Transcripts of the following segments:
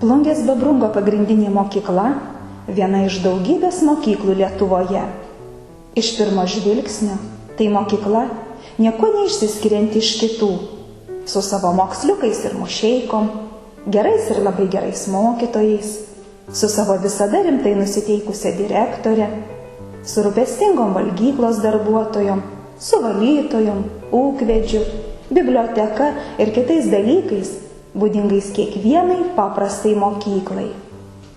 Plungės Babrungo pagrindinė mokykla – viena iš daugybės mokyklų Lietuvoje. Iš pirmo žvilgsnio tai mokykla niekuo neišsiskirianti iš kitų, su savo moksliukais ir mušeikom, gerais ir labai gerais mokytojais, su savo visada rimtai nusiteikusia direktore, su rūpestingom valgyklos darbuotojom, su valytojom, ūkvedžiu, biblioteka ir kitais dalykais, būdingais kiekvienai paprastai mokyklai.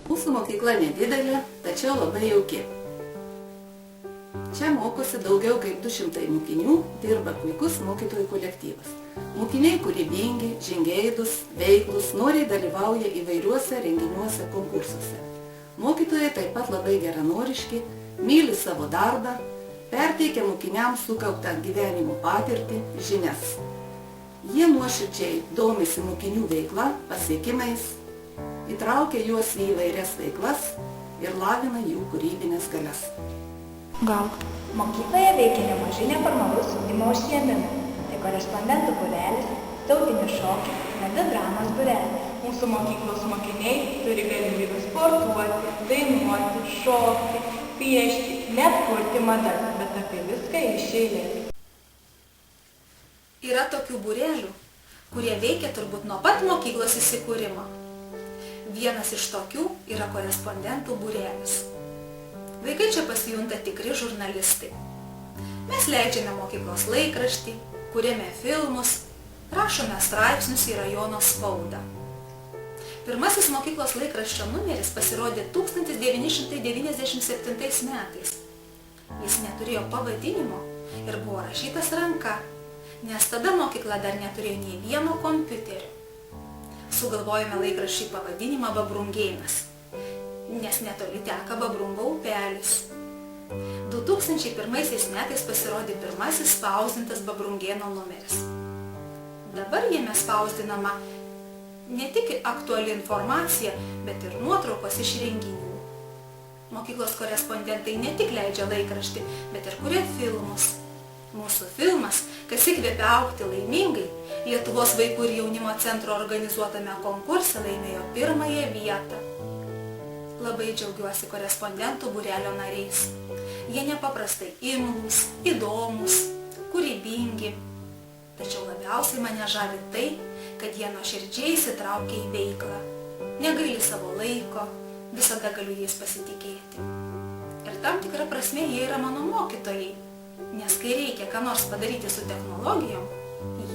Mūsų mokykla nedidelė, tačiau labai jauki. Čia mokosi daugiau kaip 200 mokinių, dirba puikus mokytojų kolektyvas. Mokiniai kūrybingi, žingeidūs, veiklūs, noriai dalyvauja įvairiuose renginiuose, konkursuose. Mokytojai taip pat labai geranoriški, myli savo darbą, perteikia mokiniams sukauptą gyvenimo patirtį, žinias. Jie nuoširdžiai domisi mokinių veikla, pasiekimais, įtraukia juos į įvairias veiklas ir lavina jų kūrybinės galias. Gal. Mokykloje veikia nemažai neformalaus ugdymo užsiėmimų. Tai korespondentų būrelis, tautinis šokių, neda dramos būrelis. Mūsų mokyklos mokiniai turi galimybę sportuoti, dainuoti, šokti, piešti, net kurti madas, bet apie viską iš eilės. Yra tokių būrelių, kurie veikia turbūt nuo pat mokyklos įsikūrimo. Vienas iš tokių yra korespondentų būrelis. Vaikai čia pasijunta tikri žurnalistai. Mes leidžiame mokyklos laikraštį, kuriame filmus, rašome straipsnius į rajono spaudą. Pirmasis mokyklos laikraščio numeris pasirodė 1997 metais. Jis neturėjo pavadinimo ir buvo rašytas ranka, nes tada mokykla dar neturėjo nei vieno kompiuterio. Sugalvojome laikraščiui pavadinimą Babrungėnas, nes netoli teka Babrungo upelis. 2001 metais pasirodė pirmasis spausdintas Babrungėno numeris. Dabar jame spausdinama ne tik aktuali informacija, bet ir nuotraukos iš renginių. Mokyklos korespondentai ne tik leidžia laikraštį, bet ir kuria filmus. Mūsų filmas, kas įkvėpia augti laimingai, Lietuvos vaikų ir jaunimo centro organizuotame konkurse laimėjo 1 vietą. Labai džiaugiuosi korespondentų būrelio nariais. Jie nepaprastai imlūs, įdomūs, kūrybingi. Tačiau labiausiai mane žavi tai, kad jie nuoširdžiai įsitraukia į veiklą. Negaili savo laiko, visada galiu jais pasitikėti. Ir tam tikra prasme jie yra mano mokytojai. Nes kai reikia ką nors padaryti su technologijom,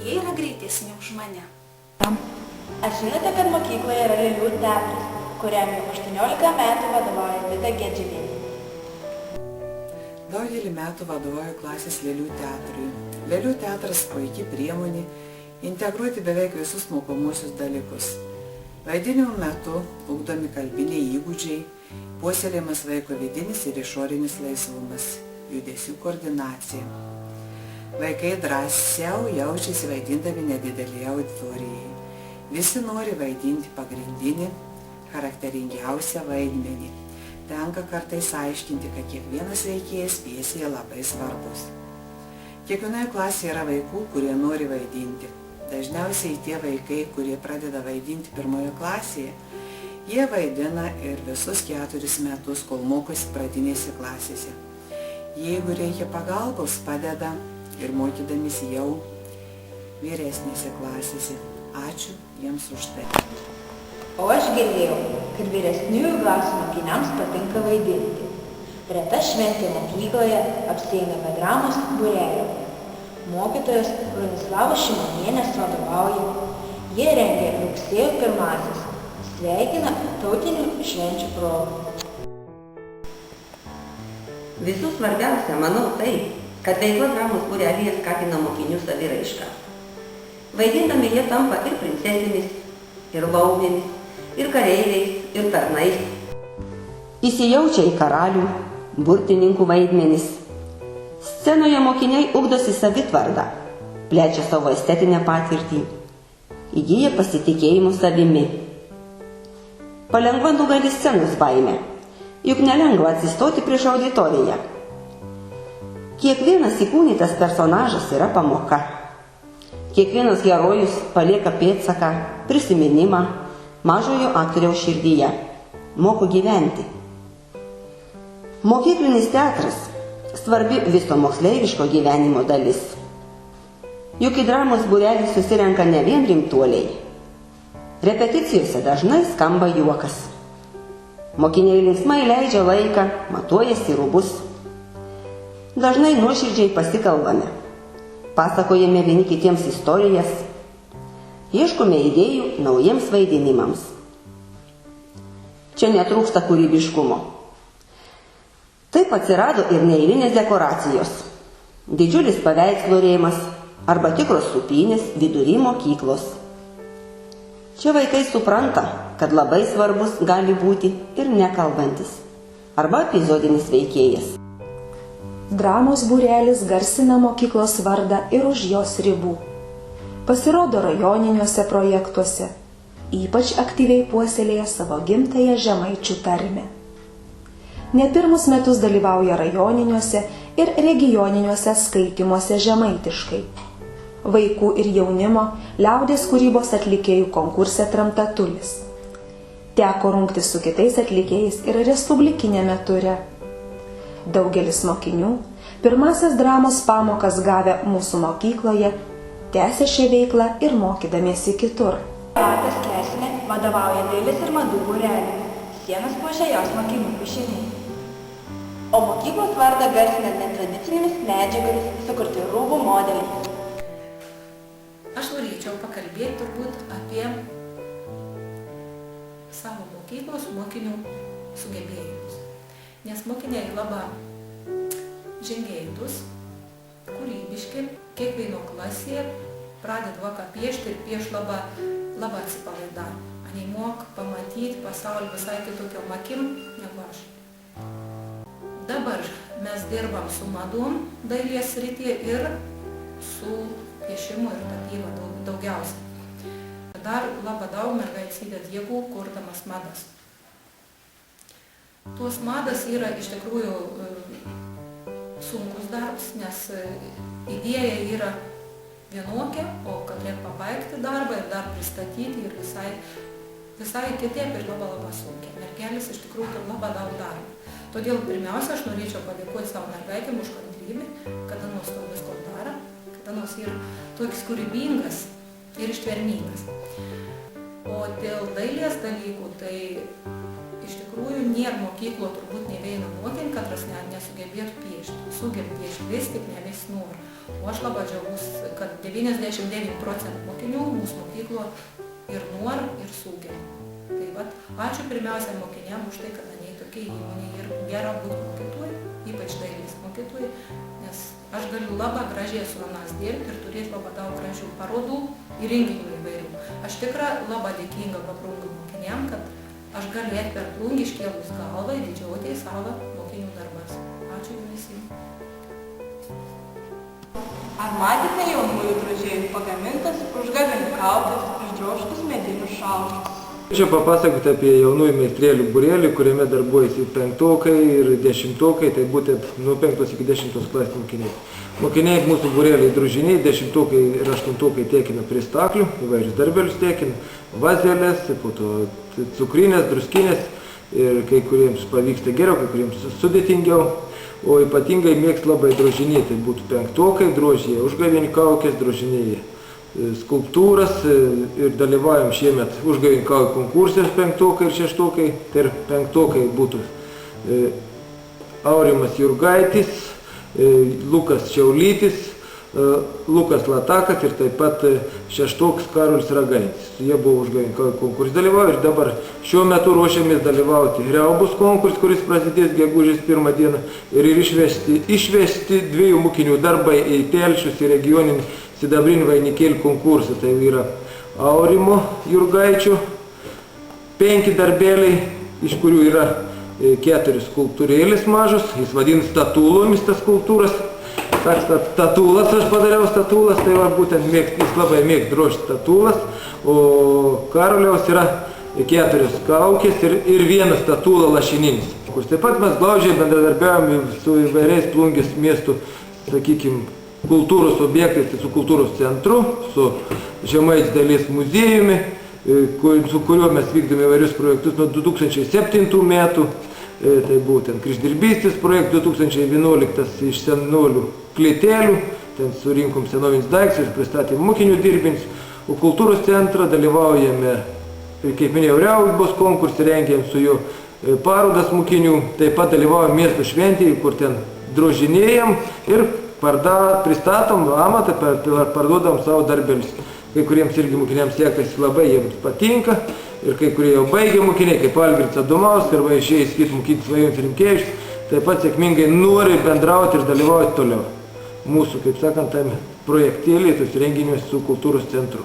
jie yra greitesni už mane. Ar žinote, kad mokykloje yra Lėlių teatras, kuriam jau 18 metų vadovauja Vida Gedžiulienė? Daugelį metų vadovauju klasės Lėlių teatrui. Lėlių teatras puikiai priemonė integruoti beveik visus mokomuosius dalykus. Vaidinimo metu ugdomi kalbiniai įgūdžiai, puoselėjimas vaiko vidinis ir išorinis laisvumas, judesių koordinacija. Vaikai drąsiau jaučiasi vaidindami nedidelėje auditorijai. Visi nori vaidinti pagrindinį, charakteringiausią vaidmenį. Tenka kartais aiškinti, kad kiekvienas veikėjas pjesėje labai svarbus. Kiekvienoje klasėje yra vaikų, kurie nori vaidinti. Dažniausiai tie vaikai, kurie pradeda vaidinti 1 klasėje, jie vaidina ir visus 4 metus, kol mokosi pradinėse klasėse. Jeigu reikia pagalbos, padeda ir mokydamisi jau vyresnėse klasėse. Ačiū jiems už tai. O aš girdėjau, kad vyresniųjų klasių mokiniams patinka vaidinti. Reta šventė mokykloje apsieina be dramos būrelio. Mokytojas Bronislavos Šimonienės vadovauja. Jie rengia rugsėjo 1-asias. Sveikina tautinių švenčių progą. Visų svarbiausia, manau, tai, kad veikla dramos būrelyje skatina mokinių saviraišką. Vaidindami jie tampa ir princesėmis, ir laumėmis, ir kareiviais, ir tarnais. Įsijaučia į karalių, burtininkų vaidmenis. Scenoje mokiniai ugdosi savitvardą, plečia savo estetinę patirtį, įgyja pasitikėjimų savimi. Palengva nugali scenos baimę. Juk nelengva atsistoti prieš auditoriją. Kiekvienas įkūnytas personažas yra pamoka. Kiekvienas herojus palieka pėdsaką, prisiminimą, mažojo aktoriaus širdyje. Moko gyventi. Mokyklinis teatras svarbi viso moksleiviško gyvenimo dalis. Juk į dramos būrelį susirenka ne vien rimtuoliai. Repeticijose dažnai skamba juokas. Mokiniai linksmai leidžia laiką, matuojasi rūbus. Dažnai nuoširdžiai pasikalbame. Pasakojame vieni kitiems istorijas. Ieškome idėjų naujiems vaidinimams. Čia netrūksta kūrybiškumo. Taip atsirado ir neeilinės dekoracijos. Didžiulis paveikslo rėmas arba tikros supynės vidury mokyklos. Čia vaikai supranta, kad labai svarbus gali būti ir nekalbantis arba epizodinis veikėjas. Dramos būrelis garsina mokyklos vardą ir už jos ribų. Pasirodo rajoniniuose projektuose, ypač aktyviai puoselėja savo gimtąją žemaičių tarmę. Ne pirmus metus dalyvauja rajoniniuose ir regioniniuose skaitymuose žemaitiškai. Vaikų ir jaunimo liaudies kūrybos atlikėjų konkurse Tramtatulis. Teko rungtis su kitais atlikėjais ir respublikinėme ture. Daugelis mokinių pirmasias dramos pamokas gavę mūsų mokykloje tęsia šią veiklą ir mokydamiesi kitur. Beatos Klesinė vadovauja dailės ir madų būreliui. Sienas puošia jos mokinių piešiniai. O mokyklos vardą garsina netradicinėmis medžiagomis sukurti rūbų modeliai. Aš norėčiau pakalbėti turbūt apie savo mokyklos mokinių sugebėjimus. Nes mokiniai labai žingeidūs, kūrybiški, kiekvieno klasėje pradeda vaką piešti ir pieš labai atsipalaidavę. Они mok pamatyti pasaulį visai kitokiom akim negu aš. Dabar mes dirbam su madom dailės srityje ir su piešimu ir tapyba daugiausiai. Dar labai daug mergaitės įdeda jėgų kurdamas madas. Tuos madas yra iš tikrųjų sunkus darbs, nes idėja yra vienokia, o kad reikia pabaigti darbą ir dar pristatyti ir visai kitaip ir labai sunkiai. Mergelės iš tikrųjų labai daug darbo. Todėl pirmiausia, aš norėčiau padėkoti savo mergaitėm už kantrybę, kada nors to visko daro, kada nors yra toks kūrybingas ir ištvermingas. O dėl dailės dalykų, tai iš tikrųjų nėra mokyklo turbūt ne vieno mokinio, katras nesugebėtų piešti. Sugebėtų piešti, vis tik ne vis nori. O aš labai džiaugiuosi, kad 99% mokinių mūsų mokyklo ir nori, ir sugebė. Tai vat, ačiū pirmiausia mokiniam už tai, kad anie tokie įmonė ir gera būti mokytojai, ypač dailės mokytojai, nes aš galiu labai gražiai su anas dirbti ir turėti labai daug gražių parodų ir renginių įvairių. Aš tikrai labai dėkinga Babrungo mokiniam, kad aš galiu eiti per plungį iškėlus galvą ir didžiuoti į savo mokinių darbas. Ačiū jums visiems. Ar matėte jaunųjų drožėjų pagamintas užgavėnių kaukes, išdrožtus medinius šaukštus? Čia papasakoti apie jaunųjų meistrėlių būrelį, kuriame darbuojasi 5-okai ir 10-okai, tai būtent nuo 5 iki 10 klasės mokiniai. Mokiniai mūsų būreliai drožiniai, 10-okai ir 8-okai tiekina prie staklių, įvairius darbelius tiekina, vazelės, po to cukrinės, druskinės ir kai kuriems pavyksta geriau, kai kuriems sudėtingiau. O ypatingai mėgst labai drožiniai, tai būtų 5-okai drožėjai, užgavėnių kaukės drožiniai. Skulptūras ir dalyvaujam šiemet užgavėnių kaukių konkursės 5-okai ir 6-okai. Tai 5-okai būtų Aurimas Jurgaitis, Lukas Čiaulytis, Lukas Latakas ir taip pat 6-okas Karolis Ragaitis. Jie buvo užgavėnių kaukių konkursė dalyvauja ir dabar šiuo metu ruošiamės dalyvauti Riaubos konkursas, kuris prasidės gegužės 1 dieną ir išvesti 2 mokinių darbai į Telšius į regioninį sidabrinį vainikėlių konkursą. Tai yra Aurimo Jurgaičio 5 darbeliai, iš kurių yra 4 skulptūrėlės mažos, jis vadina statulomis tas skulptūras. Statulas aš padariau statulas, tai va būtent jis labai mėgsta drožti statulas, o Karoliaus yra 4 kaukės ir 1 statula lašininis. Taip pat mes glaudžiai bendradarbiavome su įvairiais Plungės miestų, sakykime, kultūros objektais, su kultūros centru, su Žemaičių dailės muziejumi su kuriuo mes vykdome įvairius projektus nuo 2007 metų. Tai būtent kryždirbystės projektas 2011 iš senolių klėtelių, ten surinkom senovinius daiktus ir pristatėm mokinių dirbinius, o kultūros centrą dalyvaujame, kaip minėjau, Riaubos konkursą rengėm su jo parodas mokinių, taip pat dalyvaujam miesto šventėje, kur ten drožinėjam ir pristatom amatą, parduodam savo darbelius. Kai kuriems irgi mokiniams sekasi labai, jiems patinka. Ir kai kurie jau baigė mokiniai, kaip Algirdas Adomauskas, arba išėjęs kitų mokyklų Svajonės Rimkevičius, taip pat sėkmingai nori bendrauti ir dalyvauti toliau. Mūsų, kaip sakant, tame projektėlį, tos renginiuose su kultūros centru.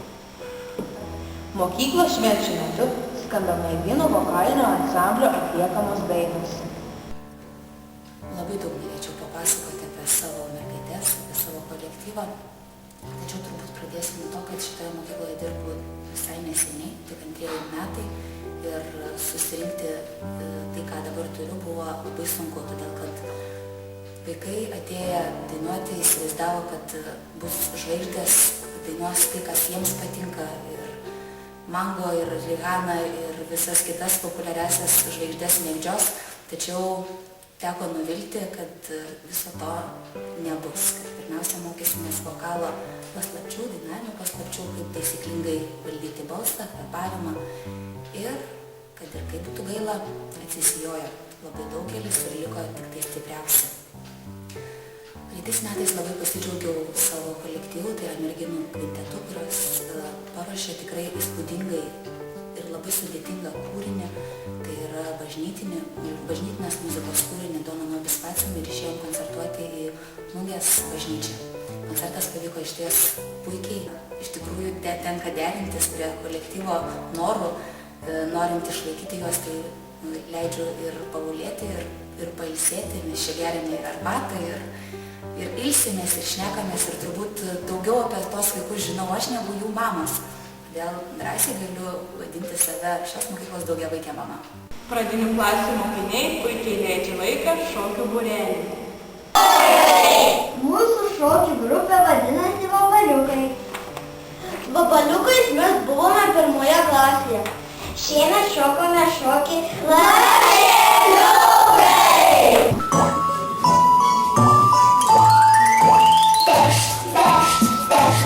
Mokyklos švenčių metu skamba merginų vokalinio ansamblio atliekamos dainos. Labai daug norėčiau papasakoti apie savo mergaites, apie savo kolektyvą. Tačiau turbūt pradėsiu nuo to, kad šitoje mokykloje dirbu visai neseniai, tik 2 metai. Ir susirinkti tai, ką dabar turiu, buvo labai sunku, todėl kad vaikai atėję dainuoti įsivaizdavo, kad bus žvaigždės, dainuos tai, kas jiems patinka. Ir Mango, ir Rihanna, ir visas kitas populiariasias žvaigždės mėgdžios. Tačiau teko nuvilti, kad viso to nebus. Kad pirmiausia mokysimės vokalo paslapčių, dainavimo paslapčių, kaip taisyklingai valdyti balsą, kvėpavimą. Ir, kad ir kaip būtų gaila, atsisijojo labai daugelis ir liko tik tai stipriausi. Praeitais metais labai pasidžiaugiau savo kolektyvų, tai yra merginų kvintetų, kurios paruošė tikrai įspūdingai ir labai sudėtingą kūrinį. Tai yra bažnytinės muzikos kūrinį Dona Nobis Pacem ir išėjom koncertuoti į Plungės bažnyčią. Koncertas pavyko išties puikiai. Iš tikrųjų, tenka derintis prie kolektyvo norų, norint išlaikyti juos, tai leidžiu ir pagulėti, ir pailsėti. Mes čia geriame ir arbatą, ir ilsimės, ir šnekamės, ir turbūt daugiau apie tos vaikus žinau aš negu jų mamos. Todėl drąsiai galiu vadinti save šios mokyklos daugiavaikė mama. Pradinių klasių mokiniai puikiai leidžia laiką šokių būrelį. Mūsų šokių grupė vadinasi Vabaliukai. Vabaliukais mes buvome 1 klasėje. Šiemet šokome šokį Lankseliukai. Teš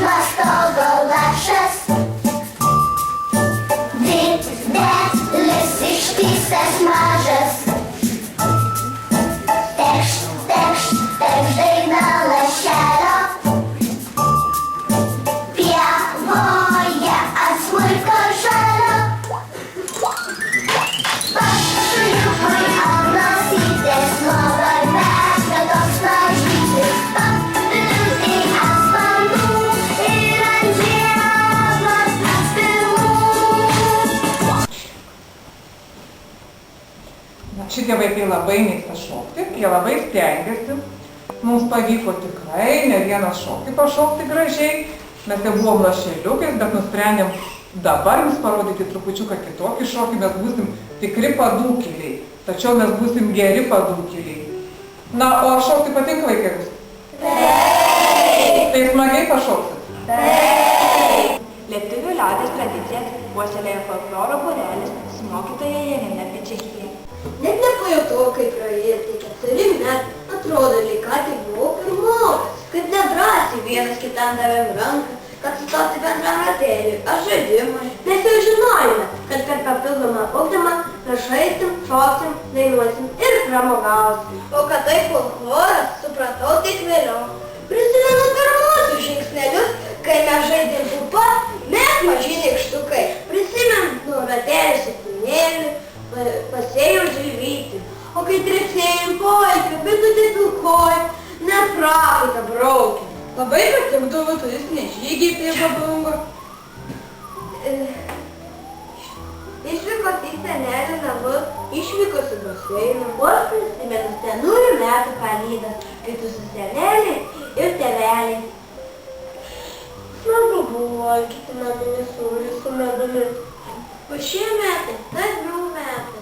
nuo stogo lašas. Didelis ištisas mažas. Teš daina lašelio. Pievoje ant smuiko žalio. Pašaliukui ant nosytės nuo varpeklio toks mažytis. Papliūtai ant sparnų ir ant žiemos spinų. Šitie vaikai labai mėgsta šokti, jie labai stengiasi. Mums pavyko tikrai ne vieną šokį pašokti gražiai. Mes jau buvom lašeliukais, bet nusprendėm dabar jums parodyti trupučiuką kitokį šokį. Mes būsim tikri padūkėliai, tačiau mes būsim geri padūkėliai. Na, o ar šokti patinka vaikai? Taip! Tai smagiai pašoksit? Taip! Lietuvių liaudies tradicijas puoselėja folkloro būrelis su mokytoja Janina Pičekė. Net nepajutau, kaip praėjo 4 metai. Atrodo, lyg ką tik buvau pirmokas. Kaip nedrąsiai vienas kitam davėm ranką, kad sustoti bendram ratėliui, ar žaidimui. Mes jau žinojome, kad per papildomą ugdymą žaisim, šoksim, dainuosim ir pramogausim. O kad tai folkloras, supratau tik vėliau. Prisimenu pirmuosius žingsnelius, kai mes žaidėm pupa, mes maži nykštukai. Prisimenu ratėlį 7, pasėjau žilvytį. O kai trepsėjim poilkį, bitutė pilkoji, net prakaitą braukė. Labai patikdavo turistiniai žygiai prie Babungo. Išvykos į senelių namus, išvykos į baseiną. O aš prisimenu senųjų metų palydas, kai tu su seneliai ir tėveliai. Smagu buvo kiti naminį sūrį su medumi. O šie metai, tarmių metai.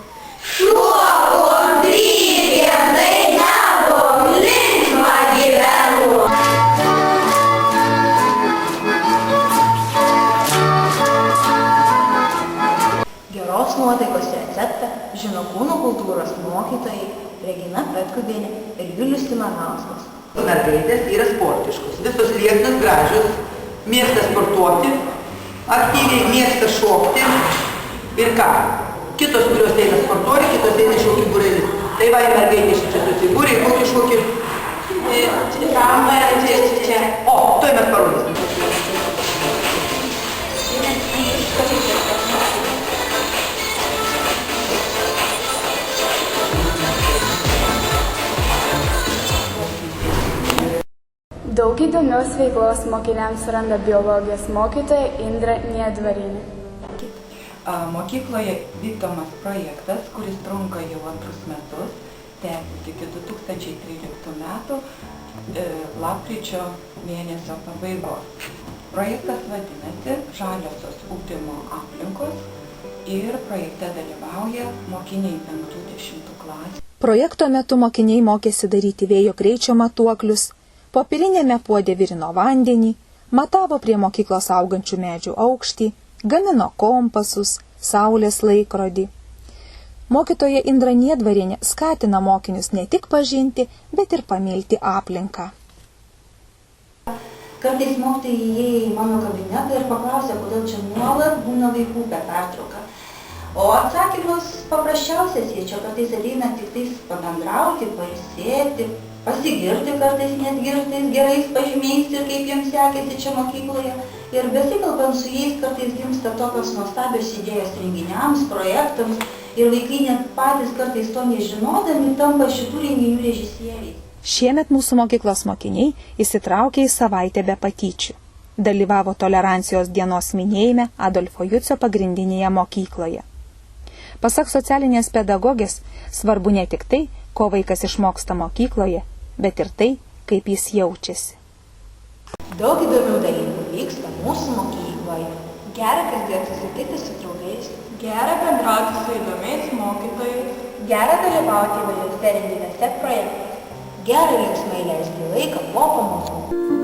Šuokom drybėm dainavom, linksma gyvenu. geros nuotaikos receptą žino kūno kultūros mokytojai Regina Petkuvienė ir Julius Simanauskas. Mergaitės yra sportiškos, visos lieknos gražios, mėgsta sportuoti, aktyviai mėgsta šokti ir ką? Kitos, kurios eina sportuoti, kitos eina šokį būrelis. Tai va, mergaitės čia susibūrė, kokį šokį? Čia. O, tuoj mes parodysim. Daug įdomios veiklos mokiniams suranda biologijos mokytoja Indra Niedvarienė. Mokykloje vykdomas projektas, kuris trunka jau 2 metus, tęsiasi iki 2013 metų lapkričio mėnesio pabaigos. Projektas vadinasi Žaliosios ugdymo aplinkos ir projekte dalyvauja mokiniai 5-10 klasių. Projekto metu mokiniai mokėsi daryti vėjo greičio matuoklius, popilinėme puode virino vandenį, matavo prie mokyklos augančių medžių aukštį, gamino kompasus, saulės laikrodį. Mokytoja Indra Niedvarienė skatina mokinius ne tik pažinti, bet ir pamilti aplinką. Kartais mokytojai įėjo į mano kabinetą ir paklausė, kodėl čia nuolat būna vaikų per pertrauką. O atsakymas paprasčiausias, jie čia kartais ateina tik tais pabendrauti, pailsėti, pasigirti kartais net girtais gerais pažymiais ir kaip jiems sekėsi čia mokykloje. Ir besikalbant su jais kartais gimsta tokios nuostabios idėjos renginiams, projektams ir vaikai net patys kartais to nežinodami tampa šitų renginių režisieriai. Šiemet mūsų mokyklos mokiniai įsitraukė į savaitę be patyčių. Dalyvavo tolerancijos dienos minėjime Adolfo Jucio pagrindinėje mokykloje. Pasak socialinės pedagogės, svarbu ne tik tai, ko vaikas išmoksta mokykloje, bet ir tai, kaip jis jaučiasi. Daug įdomių dalykų vyksta mūsų mokykloje. Gera kasdien susitikti su draugais, gera bendrauti su įdomiais mokytojais, gera dalyvauti įvairiuose renginiuose projektuose, gera linksmai leisti laiką po pamokų.